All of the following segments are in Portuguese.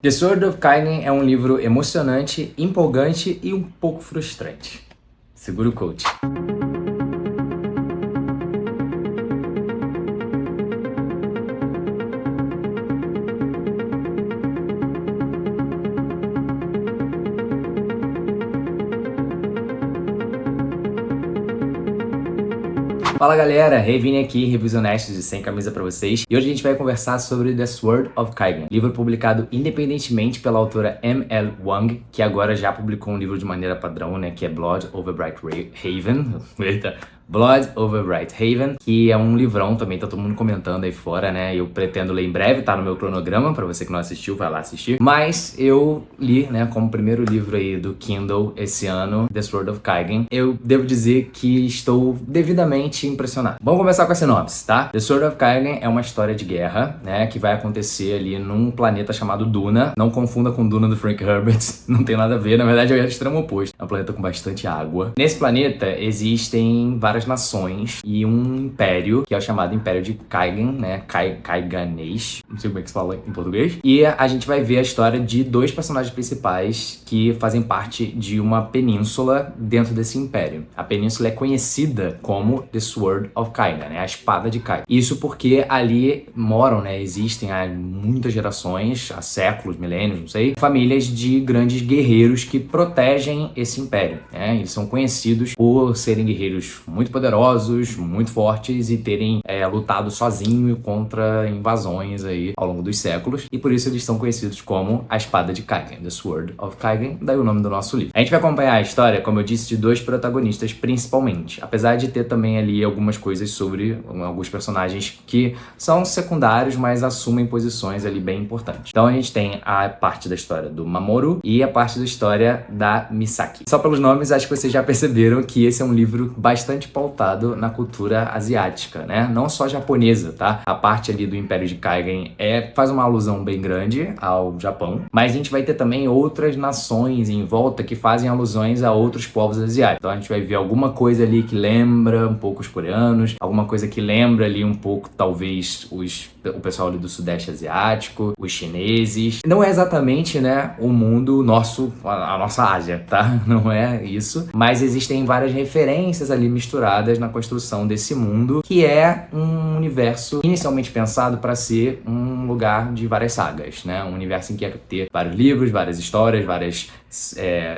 The Sword of Kaigen é um livro emocionante, empolgante e um pouco frustrante. Segura o coach. Fala galera, Revini aqui, Reviews Honestos e Sem Camisa pra vocês. E hoje a gente vai conversar sobre The Sword of Kaigen, livro publicado independentemente pela autora M.L. Wang, que agora já publicou um livro de maneira padrão, né, que é Blood Over Bright Haven. Eita. Blood Over Bright Haven, que é um livrão também, tá todo mundo comentando aí fora, né? Eu pretendo ler em breve, tá no meu cronograma, pra você que não assistiu, vai lá assistir. Mas eu li, né, como primeiro livro aí do Kindle esse ano, The Sword of Kaigen. Eu devo dizer que estou devidamente impressionado. Vamos começar com a sinopse, tá? The Sword of Kaigen é uma história de guerra, né, que vai acontecer ali num planeta chamado Duna. Não confunda com Duna do Frank Herbert, não tem nada a ver, na verdade é o extremo oposto. É um planeta com bastante água. Nesse planeta existem várias nações e um império, que é o chamado Império de Kaigen, né, Kaiganês, não sei como é que se fala em português. E a gente vai ver a história de dois personagens principais que fazem parte de uma península dentro desse império. A península é conhecida como The Sword of Kaigen, né, a espada de Kaigen. Isso porque ali moram, né, existem há muitas gerações, há séculos, milênios, não sei, famílias de grandes guerreiros que protegem esse império, né? Eles são conhecidos por serem guerreiros muito poderosos, muito fortes e terem lutado sozinho contra invasões aí ao longo dos séculos, e por isso eles são conhecidos como a espada de Kaigen, The Sword of Kaigen, daí o nome do nosso livro. A gente vai acompanhar a história, como eu disse, de dois protagonistas principalmente, apesar de ter também ali algumas coisas sobre alguns personagens que são secundários, mas assumem posições ali bem importantes. Então a gente tem a parte da história do Mamoru e a parte da história da Misaki. Só pelos nomes, acho que vocês já perceberam que esse é um livro bastante pautado na cultura asiática, né? Não só japonesa, tá? A parte ali do Império de Kaigen faz uma alusão bem grande ao Japão, mas a gente vai ter também outras nações em volta que fazem alusões a outros povos asiáticos. Então a gente vai ver alguma coisa ali que lembra um pouco os coreanos, alguma coisa que lembra ali um pouco, talvez, o pessoal ali do Sudeste Asiático, os chineses. Não é exatamente, né, o mundo nosso, a nossa Ásia, tá? Não é isso, mas existem várias referências ali misturadas na construção desse mundo, que é um universo inicialmente pensado para ser um lugar de várias sagas, né? Um universo em que ia ter vários livros, várias histórias, várias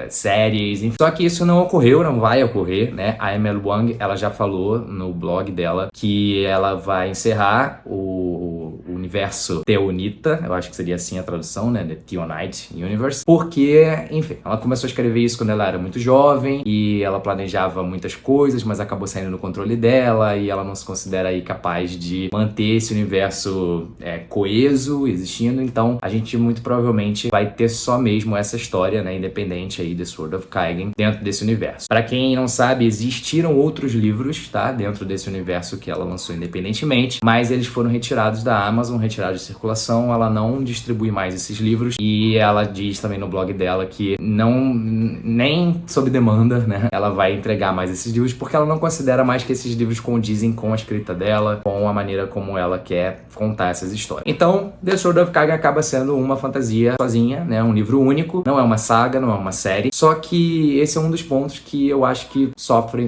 séries, enfim. Só que isso não ocorreu, não vai ocorrer, né? A M.L. Wang, ela já falou no blog dela que ela vai encerrar o universo Theonita, eu acho que seria assim a tradução, né? The Theonite Universe, porque, enfim, ela começou a escrever isso quando ela era muito jovem e ela planejava muitas coisas, mas acabou saindo no controle dela e ela não se considera aí capaz de manter esse universo coeso, existindo. Então a gente muito provavelmente vai ter só mesmo essa história, né, independente aí, The Sword of Kaigen, dentro desse universo. Para quem não sabe, existiram outros livros, tá, dentro desse universo que ela lançou independentemente, mas eles foram retirados da Amazon, retirados de circulação. Ela não distribui mais esses livros e ela diz também no blog dela que nem sob demanda, né, ela vai entregar mais esses livros, porque ela não considera mais que esses livros condizem com a escrita dela, com a maneira como ela quer contar essas histórias. Então, The Sword of Kaigen acaba sendo uma fantasia sozinha, né, um livro único, não é uma saga, não é uma série, só que esse é um dos pontos que eu acho que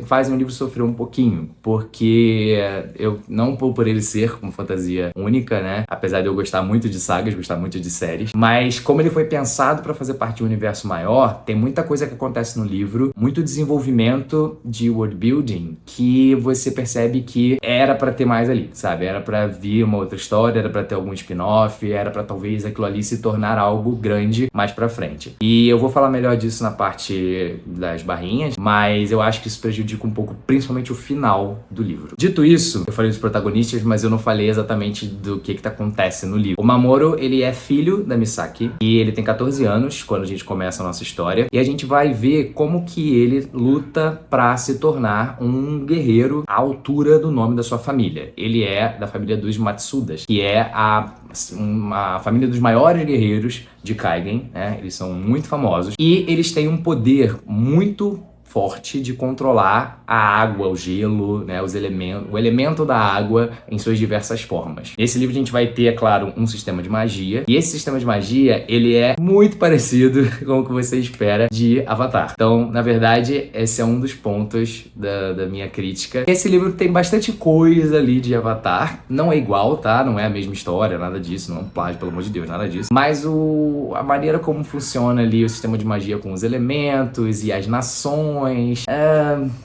fazem o livro sofrer um pouquinho, porque eu não por ele ser uma fantasia única, né, apesar de eu gostar muito de sagas, gostar muito de séries, mas como ele foi pensado para fazer parte de um universo maior, tem muita coisa que acontece no livro, muito desenvolvimento de world building, que você percebe que era pra ter mais ali, sabe? Era pra vir uma outra história, era pra ter algum spin-off, era pra talvez aquilo ali se tornar algo grande mais pra frente. E eu vou falar melhor disso na parte das barrinhas, mas eu acho que isso prejudica um pouco, principalmente o final do livro. Dito isso, eu falei dos protagonistas, mas eu não falei exatamente do que acontece no livro. O Mamoru, ele é filho da Misaki e ele tem 14 anos quando a gente começa a nossa história, e a gente vai ver como que ele luta pra se tornar um guerreiro à altura do nome da sua família. Ele é da família dos Matsudas, que é uma família dos maiores guerreiros de Kaigen, né? Eles são muito famosos e eles têm um poder muito forte de controlar a água, o gelo, né, o elemento da água em suas diversas formas. Nesse livro a gente vai ter, é claro, um sistema de magia, e esse sistema de magia, ele é muito parecido com o que você espera de Avatar. Então, na verdade, esse é um dos pontos da minha crítica. Esse livro tem bastante coisa ali de Avatar, não é igual, tá? Não é a mesma história, nada disso, não é um plágio, pelo amor de Deus, nada disso. Mas a maneira como funciona ali o sistema de magia com os elementos e as nações,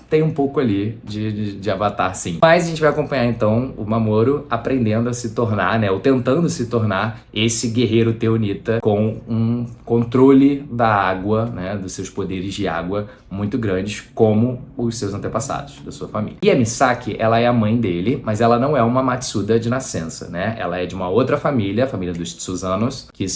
tem um pouco ali de Avatar, sim. Mas a gente vai acompanhar então o Mamoru aprendendo a se tornar, né, ou tentando se tornar esse guerreiro teonita com um controle da água, né, dos seus poderes de água muito grandes, como os seus antepassados, da sua família. E a Misaki, ela é a mãe dele, mas ela não é uma Matsuda de nascença, né? Ela é de uma outra família, a família dos Tsuzanos, que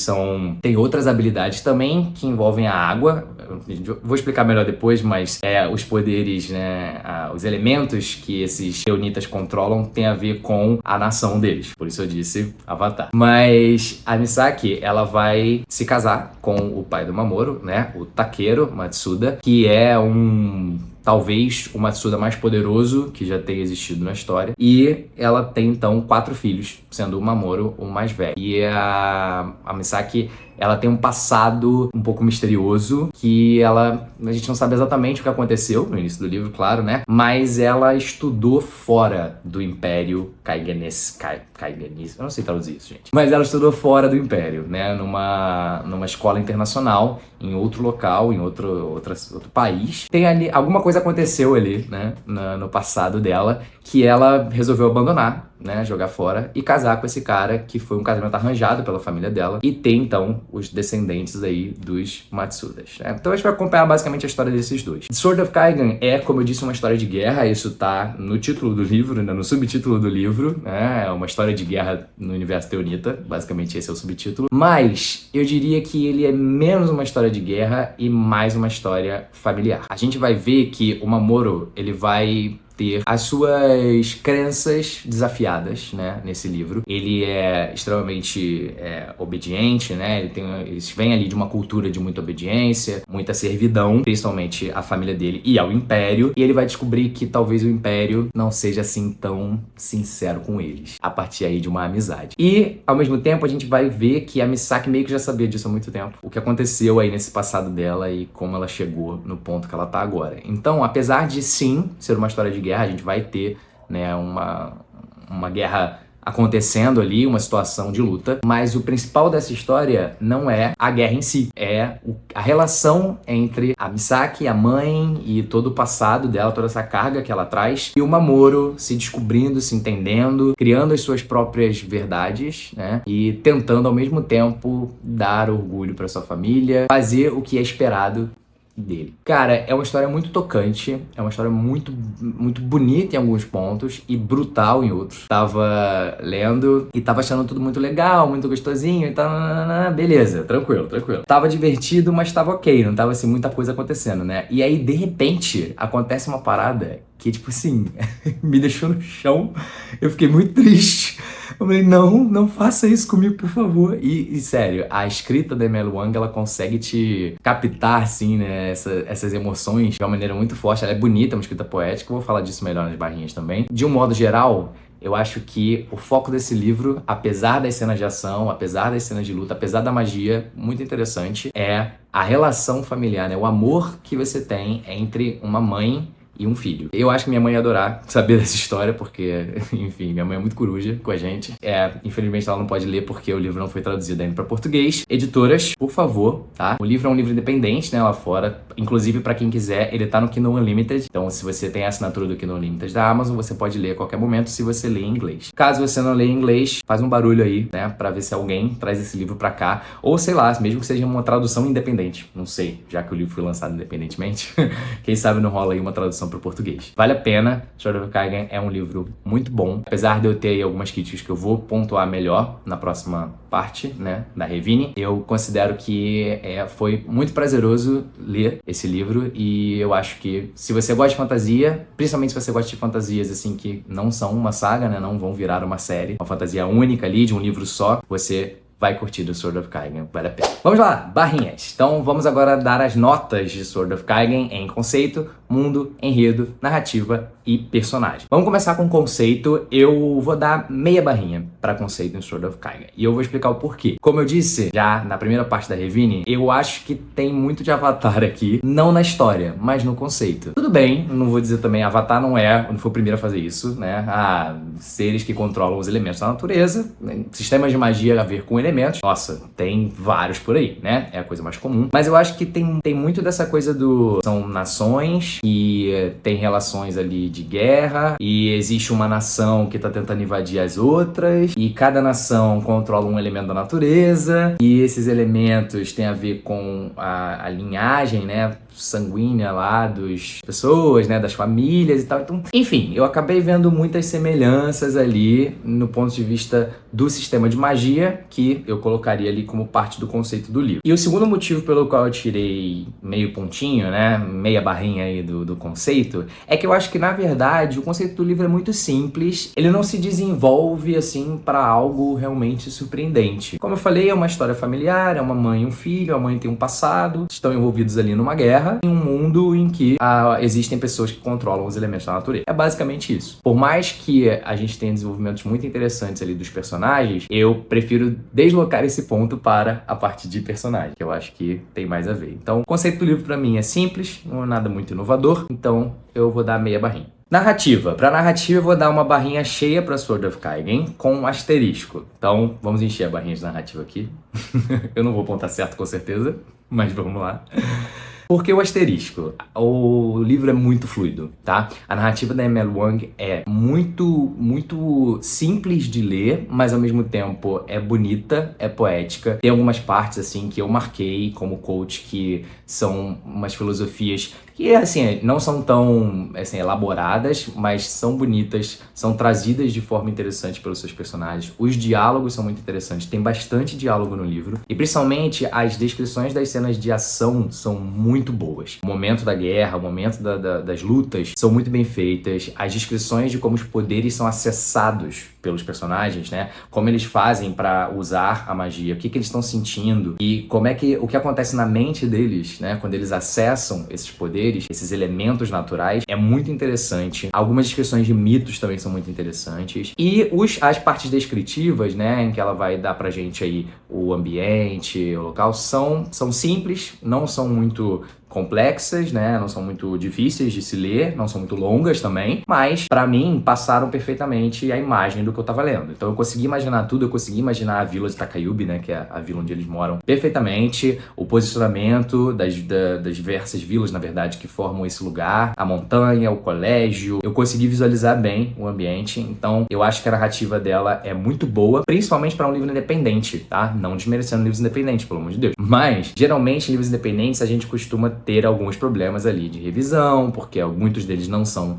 tem outras habilidades também que envolvem a água. Eu vou explicar melhor depois, mas os poderes, né, os elementos que esses teonitas controlam tem a ver com a nação deles. Por isso eu disse Avatar. Mas a Misaki, ela vai se casar com o pai do Mamoru, né, o Takeru Matsuda, que é talvez o Matsuda mais poderoso que já tenha existido na história. E ela tem, então, 4 filhos, sendo o Mamoru o mais velho. E a Misaki, ela tem um passado um pouco misterioso, que a gente não sabe exatamente o que aconteceu no início do livro, claro, né? Mas ela estudou fora do Império Kaigenese, eu não sei traduzir isso, gente. Mas ela estudou fora do Império, né? Numa escola internacional, em outro local, em outro país. Tem ali, alguma coisa aconteceu ali, né? No passado dela, que ela resolveu abandonar, né, jogar fora e casar com esse cara, que foi um casamento arranjado pela família dela, e tem então os descendentes aí dos Matsudas, né? Então a gente vai acompanhar basicamente a história desses dois. Sword of Kaigen é, como eu disse, uma história de guerra. Isso tá no título do livro, né, no subtítulo do livro, né? É uma história de guerra no universo teonita, basicamente esse é o subtítulo, mas eu diria que ele é menos uma história de guerra e mais uma história familiar. A gente vai ver que o Mamoru, ele vai ter as suas crenças desafiadas, né, nesse livro. Ele é extremamente obediente, né, eles vêm ali de uma cultura de muita obediência, muita servidão, principalmente à família dele e ao Império, e ele vai descobrir que talvez o Império não seja assim tão sincero com eles, a partir aí de uma amizade. E, ao mesmo tempo, a gente vai ver que a Misaki meio que já sabia disso há muito tempo, o que aconteceu aí nesse passado dela e como ela chegou no ponto que ela tá agora. Então, apesar de sim ser uma história de guerra, a gente vai ter, né, uma guerra acontecendo ali, uma situação de luta, mas o principal dessa história não é a guerra em si, é a relação entre a Misaki, a mãe, e todo o passado dela, toda essa carga que ela traz, e o Mamoru se descobrindo, se entendendo, criando as suas próprias verdades, né, e tentando ao mesmo tempo dar orgulho para sua família, fazer o que é esperado dele. Cara, é uma história muito tocante, é uma história muito, muito bonita em alguns pontos e brutal em outros. Tava lendo e tava achando tudo muito legal, muito gostosinho e tal, beleza, tranquilo. Tava divertido, mas tava ok, não tava assim muita coisa acontecendo, né? E aí, de repente, acontece uma parada que, tipo assim, me deixou no chão, eu fiquei muito triste. Eu falei, não faça isso comigo, por favor. E sério, a escrita da ML Wang, ela consegue te captar, assim, né, essas emoções de uma maneira muito forte. Ela é bonita, é uma escrita poética, eu vou falar disso melhor nas barrinhas também. De um modo geral, eu acho que o foco desse livro, apesar das cenas de ação, apesar das cenas de luta, apesar da magia, muito interessante, é a relação familiar, né? O amor que você tem entre uma mãe e um filho. Eu acho que minha mãe ia adorar saber dessa história, porque, enfim, minha mãe é muito coruja com a gente. Infelizmente ela não pode ler porque o livro não foi traduzido ainda para português. Editoras, por favor, tá? O livro é um livro independente, né, lá fora. Inclusive, para quem quiser, ele tá no Kindle Unlimited. Então, se você tem a assinatura do Kindle Unlimited da Amazon, você pode ler a qualquer momento se você lê em inglês. Caso você não lê em inglês, faz um barulho aí, né, para ver se alguém traz esse livro para cá. Ou, sei lá, mesmo que seja uma tradução independente. Não sei, já que o livro foi lançado independentemente. Quem sabe não rola aí uma tradução para o português. Vale a pena. Sword of Kaigen é um livro muito bom. Apesar de eu ter aí algumas críticas que eu vou pontuar melhor na próxima parte, né, da Revine, eu considero que foi muito prazeroso ler esse livro, e eu acho que se você gosta de fantasia, principalmente se você gosta de fantasias assim que não são uma saga, né, não vão virar uma série, uma fantasia única ali, de um livro só, você vai curtir do Sword of Kaigen, vale a pena. Vamos lá, barrinhas. Então vamos agora dar as notas de Sword of Kaigen em conceito, mundo, enredo, narrativa e personagem. Vamos começar com o conceito. Eu vou dar meia barrinha para conceito em Sword of Kaigen. E eu vou explicar o porquê. Como eu disse já na primeira parte da Revine, eu acho que tem muito de Avatar aqui, não na história, mas no conceito. Tudo bem, não vou dizer também, Avatar não foi o primeiro a fazer isso, né? Seres que controlam os elementos da natureza, sistemas de magia a ver com elementos. Nossa, tem vários por aí, né? É a coisa mais comum. Mas eu acho que tem muito dessa coisa são nações e tem relações ali de guerra e existe uma nação que tá tentando invadir as outras e cada nação controla um elemento da natureza e esses elementos têm a ver com a linhagem, né, sanguínea lá das pessoas, né, das famílias e tal. Então, enfim, eu acabei vendo muitas semelhanças ali no ponto de vista do sistema de magia, que eu colocaria ali como parte do conceito do livro. E o segundo motivo pelo qual eu tirei meio pontinho, né, meia barrinha aí do conceito, é que eu acho que, na verdade, o conceito do livro é muito simples, ele não se desenvolve, assim, para algo realmente surpreendente. Como eu falei, é uma história familiar, é uma mãe e um filho, a mãe tem um passado, estão envolvidos ali numa guerra, em um mundo em que existem pessoas que controlam os elementos da natureza. É basicamente isso. Por mais que a gente tenha desenvolvimentos muito interessantes ali dos personagens, eu prefiro deslocar esse ponto para a parte de personagem, que eu acho que tem mais a ver. Então, o conceito do livro para mim é simples, não é nada muito inovador, então eu vou dar meia barrinha. Narrativa. Para narrativa eu vou dar uma barrinha cheia para Sword of Kaigen com um asterisco. Então, vamos encher a barrinha de narrativa aqui. Eu não vou apontar certo com certeza, mas vamos lá. Por que o asterisco? O livro é muito fluido, tá? A narrativa da M.L. Wang é muito simples de ler, mas ao mesmo tempo é bonita, é poética. Tem algumas partes, assim, que eu marquei como coach, que são umas filosofias que, assim, não são tão, assim, elaboradas, mas são bonitas, são trazidas de forma interessante pelos seus personagens. Os diálogos são muito interessantes, tem bastante diálogo no livro. E, principalmente, as descrições das cenas de ação são muito boas. O momento da guerra, o momento das lutas são muito bem feitas. As descrições de como os poderes são acessados pelos personagens, né? Como eles fazem para usar a magia, o que eles estão sentindo e o que acontece na mente deles, né? Quando eles acessam esses poderes, esses elementos naturais, é muito interessante. Algumas descrições de mitos também são muito interessantes. E as partes descritivas, né? Em que ela vai dar pra gente aí o ambiente, o local, são simples, não são muito complexas, né? Não são muito difíceis de se ler, não são muito longas também, mas pra mim passaram perfeitamente a imagem do que eu tava lendo. Então eu consegui imaginar tudo, eu consegui imaginar a vila de Takayubi, né? Que é a vila onde eles moram, perfeitamente, o posicionamento das diversas vilas, na verdade, que formam esse lugar, a montanha, o colégio. Eu consegui visualizar bem o ambiente, então eu acho que a narrativa dela é muito boa, principalmente para um livro independente, tá? Não desmerecendo livros independentes, pelo amor de Deus. Mas, geralmente, em livros independentes, a gente costuma ter alguns problemas ali de revisão, porque muitos deles não são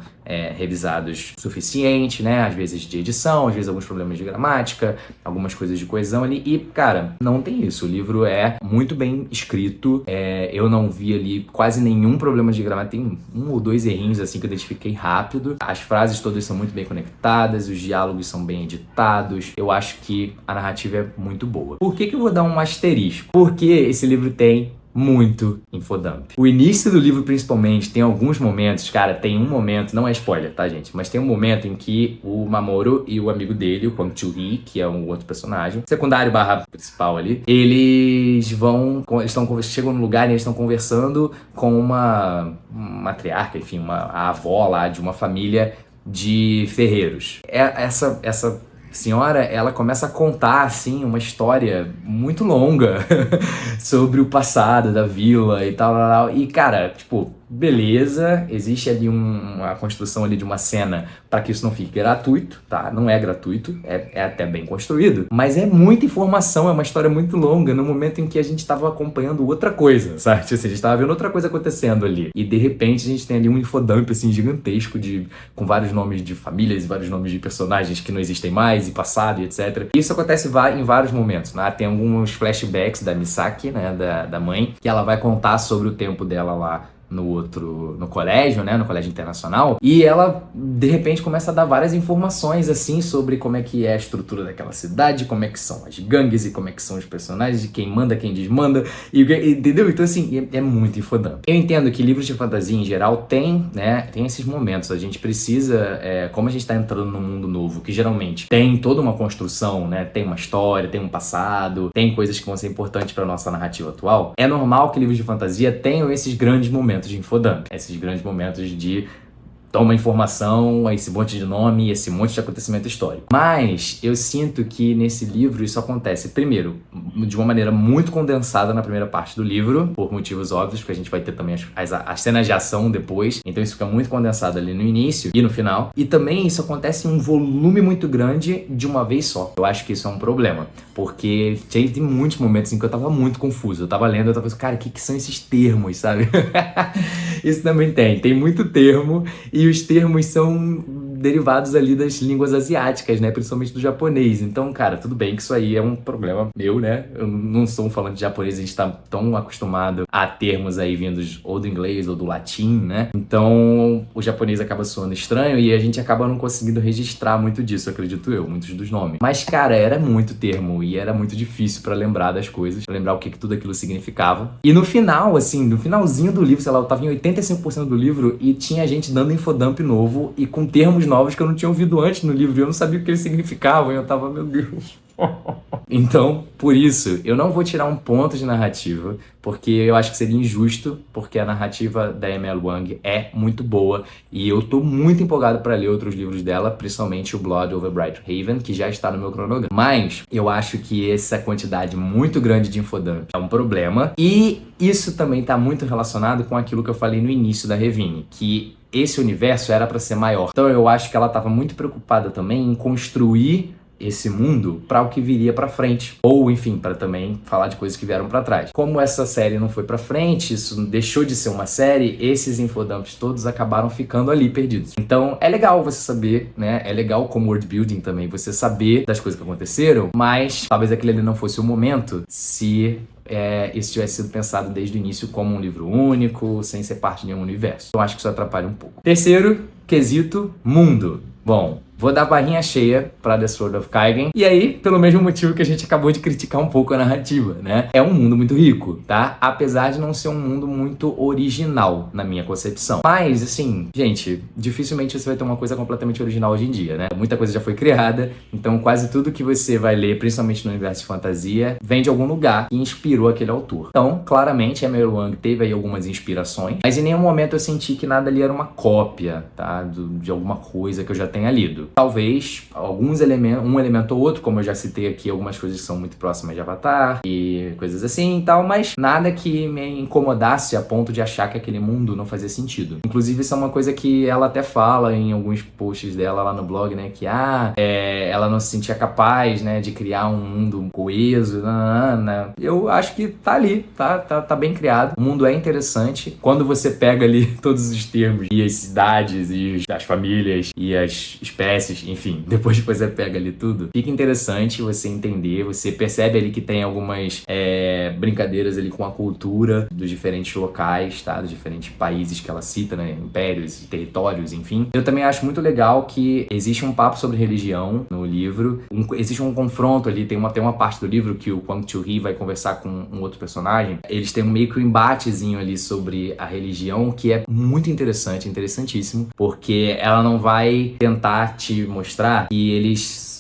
revisados o suficiente, né? Às vezes de edição, às vezes alguns problemas de gramática, algumas coisas de coesão ali. E, cara, não tem isso. O livro é muito bem escrito. Eu não vi ali quase nenhum problema de gramática. Tem um ou dois errinhos, assim, que eu identifiquei rápido. As frases todas são muito bem conectadas, os diálogos são bem editados. Eu acho que a narrativa é muito boa. Por que eu vou dar um asterisco? Porque esse livro tem muito infodump. O início do livro, principalmente, tem alguns momentos, cara, tem um momento, não é spoiler, tá, gente? Mas tem um momento em que o Mamoru e o amigo dele, o Kwang Chul-hee, que é um outro personagem, secundário / principal ali, chegam no lugar e eles estão conversando com uma matriarca, enfim, a avó lá de uma família de ferreiros. Essa senhora, ela começa a contar, assim, uma história muito longa sobre o passado da vila e tal. E, cara, tipo, beleza, existe ali uma construção ali de uma cena para que isso não fique gratuito, tá? Não é gratuito, é até bem construído, mas é muita informação, é uma história muito longa no momento em que a gente tava acompanhando outra coisa, sabe? Tipo assim, a gente tava vendo outra coisa acontecendo ali. E, de repente, a gente tem ali um infodump, assim, gigantesco, com vários nomes de famílias e vários nomes de personagens que não existem mais, e passado, e etc. Isso acontece em vários momentos, né? Tem alguns flashbacks da Misaki, né, da mãe, que ela vai contar sobre o tempo dela lá no colégio, né, no colégio internacional, e ela de repente começa a dar várias informações assim sobre como é que é a estrutura daquela cidade, como é que são as gangues e como é que são os personagens, de quem manda, quem desmanda, entendeu? Então assim, é muito infodump. Eu entendo que livros de fantasia em geral tem esses momentos, a gente precisa, como a gente tá entrando num mundo novo, que geralmente tem toda uma construção, né, tem uma história, tem um passado, tem coisas que vão ser importantes para nossa narrativa atual, é normal que livros de fantasia tenham esses grandes momentos de infodump, esses grandes momentos de toma informação, esse monte de nome, esse monte de acontecimento histórico. Mas eu sinto que nesse livro isso acontece, primeiro, de uma maneira muito condensada na primeira parte do livro, por motivos óbvios, porque a gente vai ter também as cenas de ação depois, então isso fica muito condensado ali no início e no final. E também isso acontece em um volume muito grande de uma vez só. Eu acho que isso é um problema, porque teve muitos momentos em que eu tava muito confuso. Eu tava lendo, eu tava pensando, cara, o que são esses termos, sabe? Isso também tem muito termo, e os termos são derivados ali das línguas asiáticas, né? Principalmente do japonês. Então, cara, tudo bem que isso aí é um problema meu, né? Eu não sou falando de japonês, a gente tá tão acostumado a termos aí vindos ou do inglês ou do latim, né? Então, o japonês acaba soando estranho e a gente acaba não conseguindo registrar muito disso, acredito eu, muitos dos nomes. Mas, cara, era muito termo e era muito difícil pra lembrar das coisas, pra lembrar o que tudo aquilo significava. E no final, assim, no finalzinho do livro, sei lá, eu tava em 85% do livro e tinha gente dando infodump novo e com termos novos que eu não tinha ouvido antes no livro, e eu não sabia o que eles significavam, e eu tava, meu Deus. Então, por isso, eu não vou tirar um ponto de narrativa, porque eu acho que seria injusto, porque a narrativa da M.L. Wang é muito boa, e eu tô muito empolgado para ler outros livros dela, principalmente o Blood Over Bright Haven, que já está no meu cronograma. Mas eu acho que essa quantidade muito grande de infodump é um problema, e isso também tá muito relacionado com aquilo que eu falei no início da Revine, que esse universo era para ser maior. Então eu acho que ela estava muito preocupada também em construir esse mundo para o que viria para frente, ou enfim, para também falar de coisas que vieram para trás. Como essa série não foi para frente, isso deixou de ser uma série, esses infodumps todos acabaram ficando ali perdidos. Então é legal você saber, né? É legal como world building também, você saber das coisas que aconteceram, mas talvez aquele ali não fosse o momento se isso tivesse sido pensado desde o início como um livro único, sem ser parte de nenhum universo. Então acho que isso atrapalha um pouco. Terceiro quesito, mundo. Bom, vou dar barrinha cheia pra The Sword of Kaigen. E aí, pelo mesmo motivo que a gente acabou de criticar um pouco a narrativa, né? É um mundo muito rico, tá? Apesar de não ser um mundo muito original, na minha concepção. Mas, assim, gente, dificilmente você vai ter uma coisa completamente original hoje em dia, né? Muita coisa já foi criada, então quase tudo que você vai ler, principalmente no universo de fantasia, vem de algum lugar que inspirou aquele autor. Então, claramente, a M.L. Wang teve aí algumas inspirações, mas em nenhum momento eu senti que nada ali era uma cópia, tá? De alguma coisa que eu já tenha lido. Talvez alguns elementos, um elemento ou outro, como eu já citei aqui, algumas coisas que são muito próximas de Avatar e coisas assim e tal, mas nada que me incomodasse a ponto de achar que aquele mundo não fazia sentido. Inclusive, isso é uma coisa que ela até fala em alguns posts dela lá no blog, né, que ela não se sentia capaz, né, de criar um mundo coeso, Eu acho que tá ali, tá bem criado. O mundo é interessante. Quando você pega ali todos os termos e as cidades e as famílias e as espécies, enfim, depois que você pega ali tudo, fica interessante você entender, você percebe ali que tem algumas brincadeiras ali com a cultura dos diferentes locais, tá? Dos diferentes países que ela cita, né? Impérios, territórios, enfim. Eu também acho muito legal que existe um papo sobre religião no livro, existe um confronto ali, tem uma parte do livro que o Kwang Chul-Hee vai conversar com um outro personagem, eles têm meio que um embatezinho ali sobre a religião, que é muito interessante, interessantíssimo, porque ela não vai tentar te mostrar que eles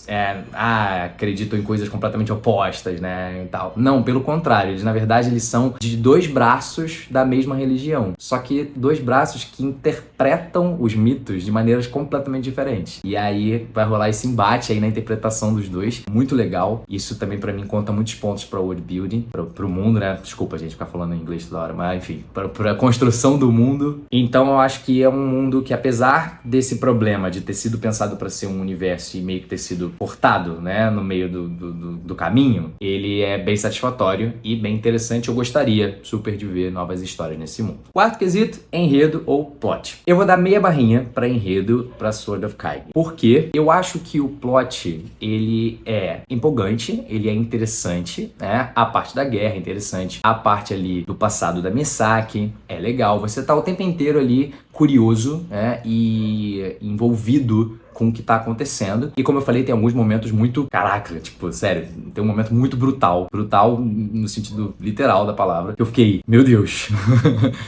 acreditam em coisas completamente opostas, né, e tal. Não, pelo contrário, eles na verdade eles são de dois braços da mesma religião, só que dois braços que interpretam os mitos de maneiras completamente diferentes. E aí vai rolar esse embate aí na interpretação dos dois, muito legal. Isso também pra mim conta muitos pontos pra world building, pro mundo, né, desculpa a gente ficar falando em inglês toda hora, mas enfim, pra construção do mundo. Então eu acho que é um mundo que, apesar desse problema de ter sido pensado pra ser um universo e meio que ter sido cortado, né, no meio do caminho, ele é bem satisfatório e bem interessante. Eu gostaria super de ver novas histórias nesse mundo. Quarto quesito, enredo ou plot. Eu vou dar meia barrinha pra enredo pra Sword of Kagen, porque eu acho que o plot, ele é empolgante, ele é interessante, né? A parte da guerra é interessante, a parte ali do passado da Misaki é legal, você tá o tempo inteiro ali curioso, né? E envolvido com o que tá acontecendo. E como eu falei, tem alguns momentos muito... Caraca, tipo, sério, tem um momento muito brutal. Brutal no sentido literal da palavra. Que eu fiquei, meu Deus.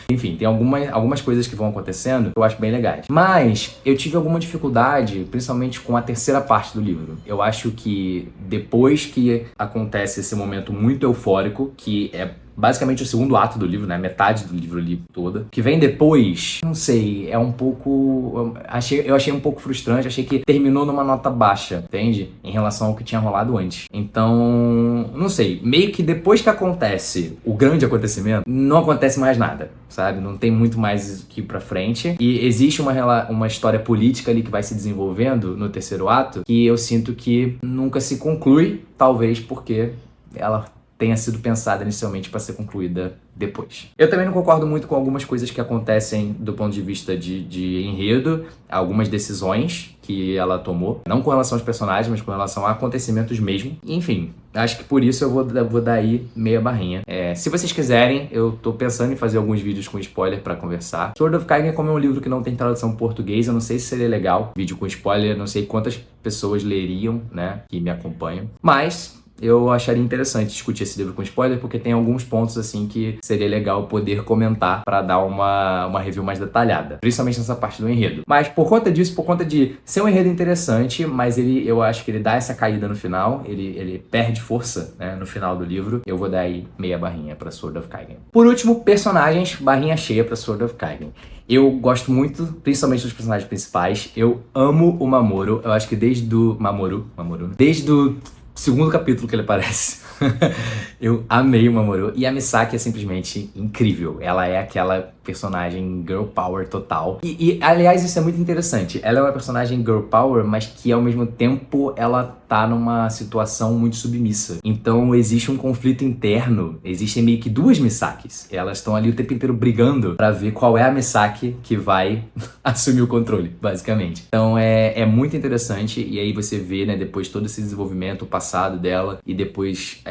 Enfim, tem algumas coisas que vão acontecendo que eu acho bem legais. Mas eu tive alguma dificuldade, principalmente com a terceira parte do livro. Eu acho que depois que acontece esse momento muito eufórico, que é basicamente o segundo ato do livro, né? Metade do livro ali toda. Que vem depois, não sei, é um pouco... Eu achei um pouco frustrante, achei que terminou numa nota baixa, entende? Em relação ao que tinha rolado antes. Então, não sei, meio que depois que acontece o grande acontecimento, não acontece mais nada, sabe? Não tem muito mais que ir pra frente. E existe uma história política ali que vai se desenvolvendo no terceiro ato, que eu sinto que nunca se conclui, talvez porque ela tenha sido pensada inicialmente para ser concluída depois. Eu também não concordo muito com algumas coisas que acontecem do ponto de vista de enredo, algumas decisões que ela tomou, não com relação aos personagens, mas com relação a acontecimentos mesmo. Enfim, acho que por isso eu vou dar aí meia barrinha. Se vocês quiserem, eu tô pensando em fazer alguns vídeos com spoiler para conversar. Sword of Kagen, como é um livro que não tem tradução em português, eu não sei se seria legal vídeo com spoiler, não sei quantas pessoas leriam, né, que me acompanham, mas eu acharia interessante discutir esse livro com spoiler, porque tem alguns pontos assim que seria legal poder comentar para dar uma review mais detalhada, principalmente nessa parte do enredo. Mas por conta disso, por conta de ser um enredo interessante, mas eu acho que ele dá essa caída no final, ele perde força, né, no final do livro, eu vou dar aí meia barrinha para Sword of Kagen. Por último, personagens, barrinha cheia para Sword of Kagen. Eu gosto muito, principalmente dos personagens principais. Eu amo o Mamoru. Eu acho que desde o desde o segundo capítulo que ele aparece, eu amei o Mamoru. E a Misaki é simplesmente incrível. Ela é aquela personagem girl power total. Aliás, isso é muito interessante. Ela é uma personagem girl power, mas que ao mesmo tempo ela tá numa situação muito submissa. Então existe um conflito interno. Existem meio que duas Misakis. Elas estão ali o tempo inteiro brigando pra ver qual é a Misaki que vai assumir o controle, basicamente. Então é muito interessante. E aí você vê, né, depois todo esse desenvolvimento, o passado dela e depois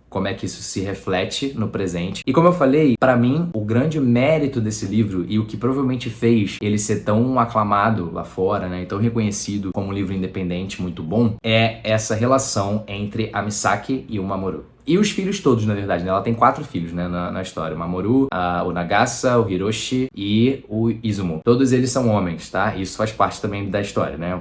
como é que isso se reflete no presente. E como eu falei, pra mim, o grande mérito desse livro e o que provavelmente fez ele ser tão aclamado lá fora, né, e tão reconhecido como um livro independente muito bom, é essa relação entre a Misaki e o Mamoru. E os filhos todos, na verdade, né? Ela tem 4 filhos, né, na história. O Mamoru, o Nagasa, o Hiroshi e o Izumo. Todos eles são homens, tá? Isso faz parte também da história, né?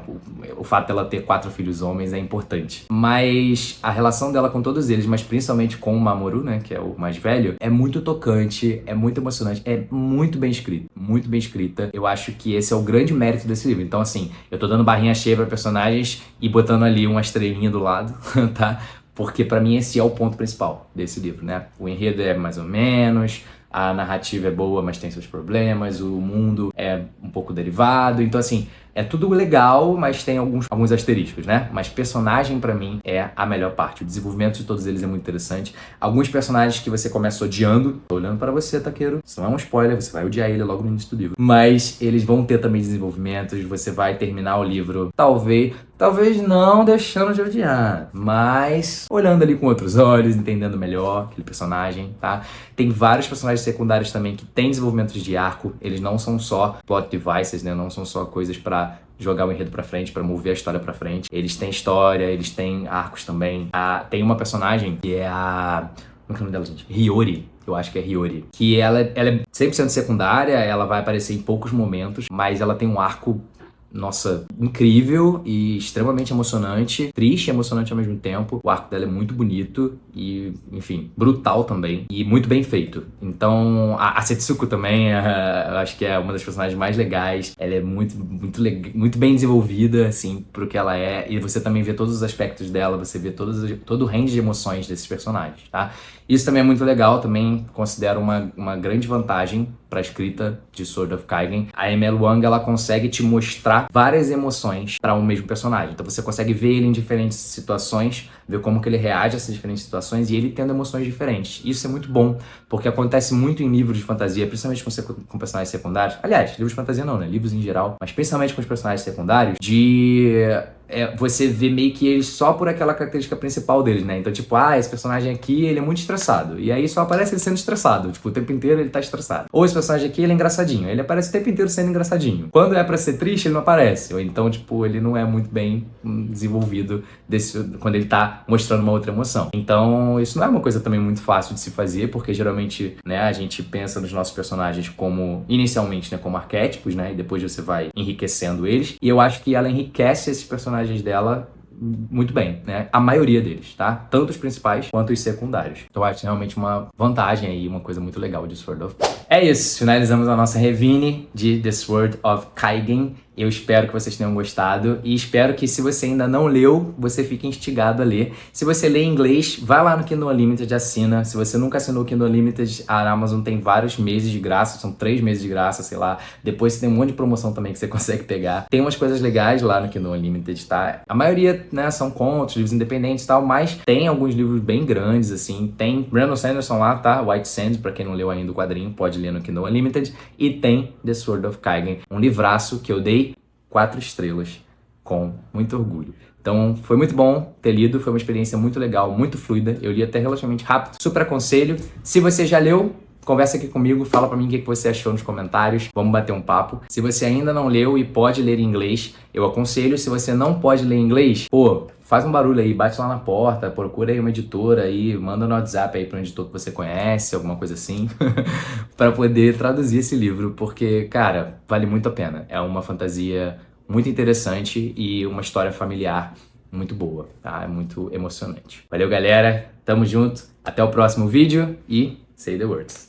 O fato dela ter 4 filhos homens é importante. Mas a relação dela com todos eles, mas principalmente com o Mamoru, né, que é o mais velho, é muito tocante, é muito emocionante, é muito bem escrito, muito bem escrita. Eu acho que esse é o grande mérito desse livro. Então, assim, eu tô dando barrinha cheia pra personagens e botando ali uma estrelinha do lado, tá? Porque pra mim esse é o ponto principal desse livro, né? O enredo é mais ou menos, a narrativa é boa, mas tem seus problemas, o mundo é um pouco derivado, então assim, é tudo legal, mas tem alguns asteriscos, né? Mas personagem pra mim é a melhor parte, o desenvolvimento de todos eles é muito interessante. Alguns personagens que você começa odiando, tô olhando pra você, Takeru, isso não é um spoiler, você vai odiar ele logo no início do livro, mas eles vão ter também desenvolvimentos, você vai terminar o livro, talvez não deixando de odiar, mas olhando ali com outros olhos, entendendo melhor aquele personagem, tá? Tem vários personagens secundários também que têm desenvolvimentos de arco, eles não são só plot devices, né? Não são só coisas pra jogar o enredo pra frente, pra mover a história pra frente. Eles têm história, eles têm arcos também. Tem uma personagem que é a... Como é que é o nome dela, gente? Hiyori. Eu acho que é Hiyori. Que ela é 100% secundária, ela vai aparecer em poucos momentos, mas ela tem um arco, nossa, incrível e extremamente emocionante, triste e emocionante ao mesmo tempo. O arco dela é muito bonito e, enfim, brutal também e muito bem feito. Então, a Setsuko também, eu acho que é uma das personagens mais legais. Ela é muito bem desenvolvida, assim, pro que ela é. E você também vê todos os aspectos dela, você vê todo o range de emoções desses personagens, tá? Isso também é muito legal, também considero uma grande vantagem para escrita de Sword of Kaigen. A ML Wang, ela consegue te mostrar várias emoções para um mesmo personagem. Então você consegue ver ele em diferentes situações, ver como que ele reage a essas diferentes situações e ele tendo emoções diferentes. Isso é muito bom, porque acontece muito em livros de fantasia, principalmente com personagens secundários. Aliás, livros de fantasia não, né? Livros em geral, mas principalmente com os personagens secundários, você vê meio que eles só por aquela característica principal deles, né? Então, tipo, esse personagem aqui, ele é muito estressado. E aí só aparece ele sendo estressado. Tipo, o tempo inteiro ele tá estressado. Ou esse personagem aqui, ele é engraçadinho. Ele aparece o tempo inteiro sendo engraçadinho. Quando é pra ser triste, ele não aparece. Ou então, tipo, ele não é muito bem desenvolvido quando ele tá mostrando uma outra emoção. Então, isso não é uma coisa também muito fácil de se fazer, porque geralmente, né, a gente pensa nos nossos personagens como, inicialmente, né, como arquétipos, né? E depois você vai enriquecendo eles. E eu acho que ela enriquece esses personagens dela muito bem, né? A maioria deles, tá? Tanto os principais quanto os secundários. Então eu acho realmente uma vantagem aí, uma coisa muito legal de Sword of. É isso, finalizamos a nossa revine de The Sword of Kaigen. Eu espero que vocês tenham gostado e espero que, se você ainda não leu, você fique instigado a ler. Se você lê em inglês, vai lá no Kindle Unlimited, assina. Se você nunca assinou o Kindle Unlimited, a Amazon tem vários meses de graça, são 3 meses de graça, sei lá. Depois tem um monte de promoção também que você consegue pegar. Tem umas coisas legais lá no Kindle Unlimited, tá? A maioria, né, são contos, livros independentes e tal, mas tem alguns livros bem grandes, assim. Tem Brandon Sanderson lá, tá? White Sands, pra quem não leu ainda o quadrinho, pode ler no Kindle Unlimited. E tem The Sword of Kaigen, um livraço que eu dei 4 estrelas, com muito orgulho. Então, foi muito bom ter lido, foi uma experiência muito legal, muito fluida. Eu li até relativamente rápido, super aconselho. Se você já leu, conversa aqui comigo, fala pra mim o que você achou nos comentários, vamos bater um papo. Se você ainda não leu e pode ler em inglês, eu aconselho. Se você não pode ler em inglês, faz um barulho aí, bate lá na porta, procura aí uma editora aí, manda no WhatsApp aí para um editor que você conhece, alguma coisa assim, para poder traduzir esse livro, porque, cara, vale muito a pena. É uma fantasia muito interessante e uma história familiar muito boa, tá? É muito emocionante. Valeu, galera, tamo junto, até o próximo vídeo e say the words.